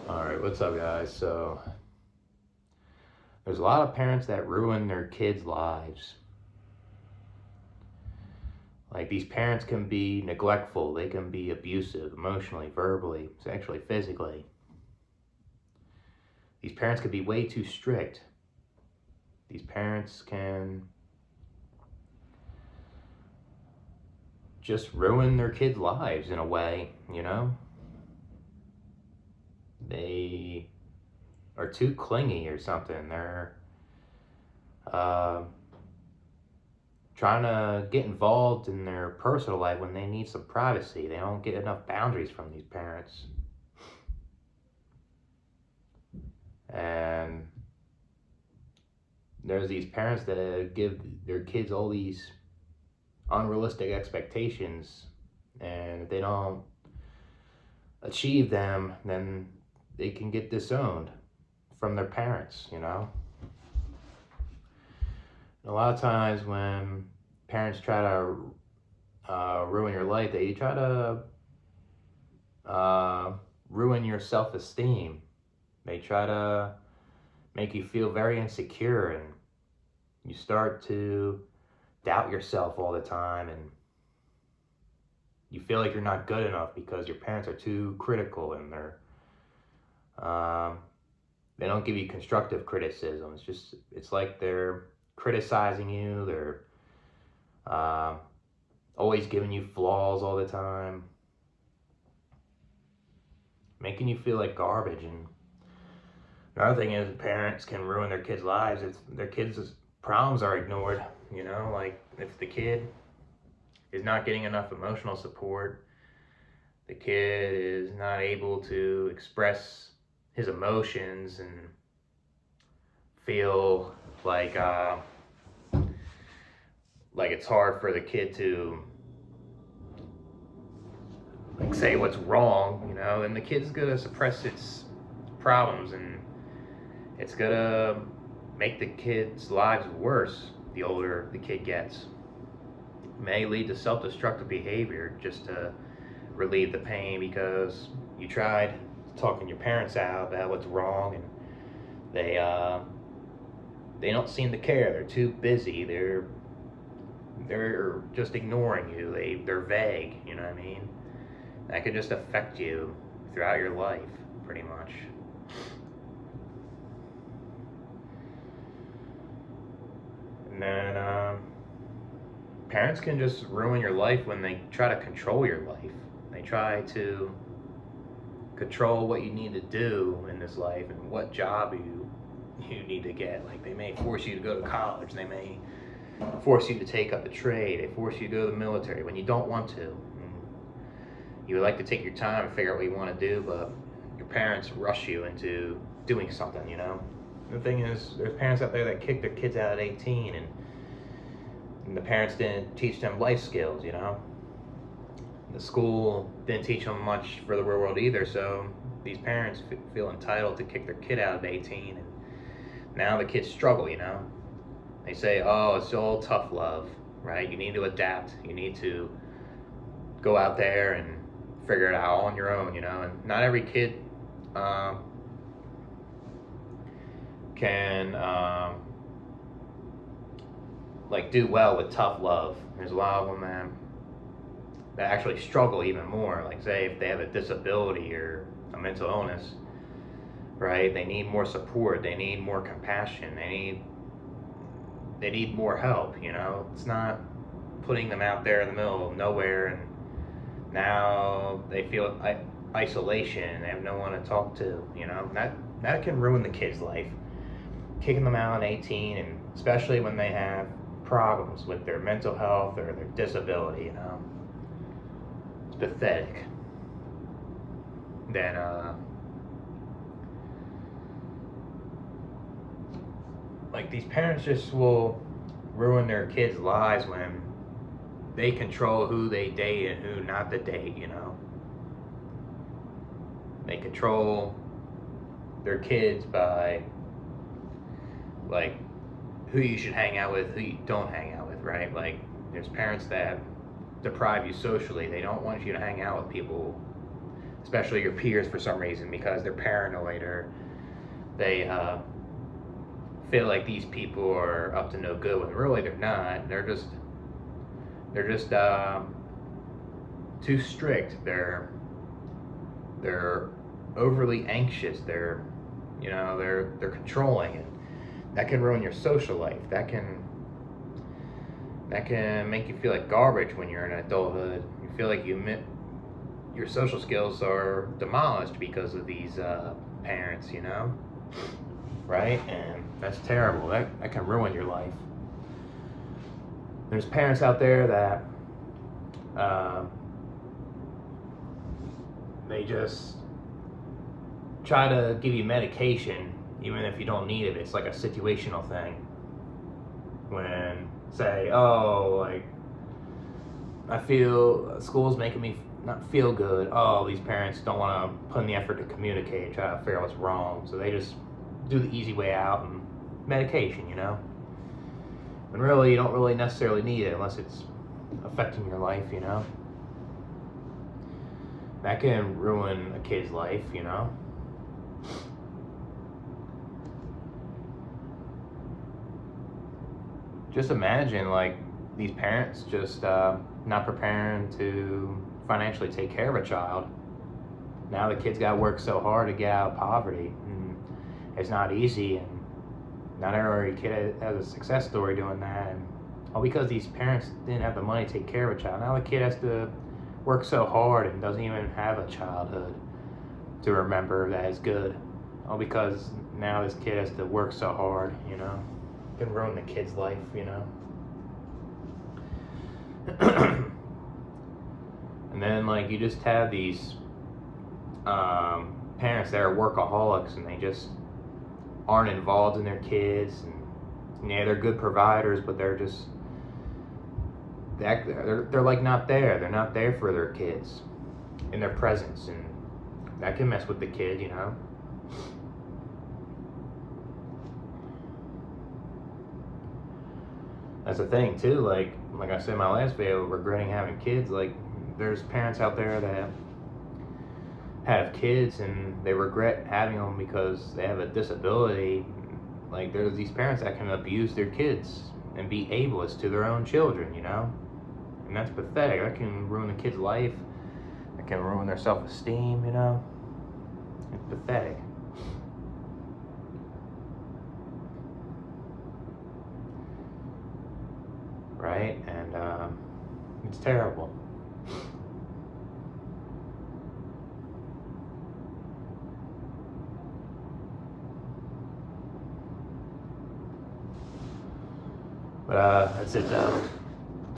All right, what's up, guys? So, there's a lot of parents that ruin their kids' lives. Like, these parents can be neglectful, they can be abusive emotionally, verbally, sexually, physically. These parents can be way too strict. These parents can just ruin their kids' lives in a way, you know? They are too clingy or something. They're uh, trying to get involved in their personal life when they need some privacy. They don't get enough boundaries from these parents. And there's these parents that give their kids all these unrealistic expectations, and if they don't achieve them, then they can get disowned from their parents, you know? A lot of times when parents try to ruin your life, they try to ruin your self esteem. They try to make you feel very insecure, and you start to doubt yourself all the time, and you feel like you're not good enough because your parents are too critical, and um, they don't give you constructive criticism. It's like they're criticizing you. They're uh, always giving you flaws all the time, making you feel like garbage. And another thing is, parents can ruin their kids' lives. It's their kids' problems are ignored. You know, like if the kid is not getting enough emotional support, the kid is not able to express his emotions and feel like it's hard for the kid to like say what's wrong, you know, then the kid's gonna suppress its problems, and it's gonna make the kid's lives worse the older the kid gets. It may lead to self-destructive behavior just to relieve the pain because you tried talking your parents out about what's wrong, and they uh, they don't seem to care. They're too busy. They're just ignoring you. They're vague. You know what I mean? That could just affect you throughout your life, pretty much. And then parents can just ruin your life when they try to control your life. They try to control what you need to do in this life and what job you need to get. Like they may force you to go to college. They may force you to take up a trade. They force you to go to the military when you don't want to. And you would like to take your time and figure out what you want to do, but your parents rush you into doing something, you know? The thing is, there's parents out there that kick their kids out at 18, and the parents didn't teach them life skills, you know? The school didn't teach them much for the real world either, so these parents feel entitled to kick their kid out at 18, and now the kids struggle, you know? They say, oh, it's all tough love, right? You need to adapt. You need to go out there and figure it out on your own, you know? And not every kid can like do well with tough love. There's a lot of them that actually struggle even more. Like say if they have a disability or a mental illness, right? They need more support. They need more compassion. They need more help. You know, it's not putting them out there in the middle of nowhere, and now they feel isolation. They have no one to talk to. You know, that can ruin the kid's life. Kicking them out at 18, and especially when they have problems with their mental health or their disability, you know, it's pathetic. Then like these parents just will ruin their kids' lives when they control who they date and who not to date, you know. They control their kids by like who you should hang out with, who you don't hang out with, right? Like there's parents that deprive you socially. They don't want you to hang out with people especially your peers for some reason, because they're paranoid or they feel like these people are up to no good when really they're not. They're just too strict. They're overly anxious. They're controlling, and that can ruin your social life. That can make you feel like garbage when you're in adulthood. You feel like your social skills are demolished because of these parents, right? And that's terrible. That can ruin your life. There's parents out there that they just try to give you medication even if you don't need it. It's like a situational thing. When say, oh, like, I feel school's making me not feel good. Oh, these parents don't want to put in the effort to communicate and try to figure out what's wrong, so they just do the easy way out and medication, And really, you don't really necessarily need it unless it's affecting your life, That can ruin a kid's life, Just imagine, like, these parents just not preparing to financially take care of a child. Now the kid's got to work so hard to get out of poverty, and it's not easy, and not every kid has a success story doing that, and all because these parents didn't have the money to take care of a child. Now the kid has to work so hard and doesn't even have a childhood to remember that is good. All because now this kid has to work so hard, It can ruin the kid's life, And then, like, you just have these parents that are workaholics, and they just aren't involved in their kids, and they're good providers, but they're like not there. They're not there for their kids in their presence, and that can mess with the kid, That's the thing too. Like I said in my last video, regretting having kids. Like, there's parents out there that have kids and they regret having them because they have a disability. Like, there's these parents that can abuse their kids and be ableist to their own children, And that's pathetic. That can ruin a kid's life. That can ruin their self-esteem, It's pathetic. Right? And it's terrible. But that's it though.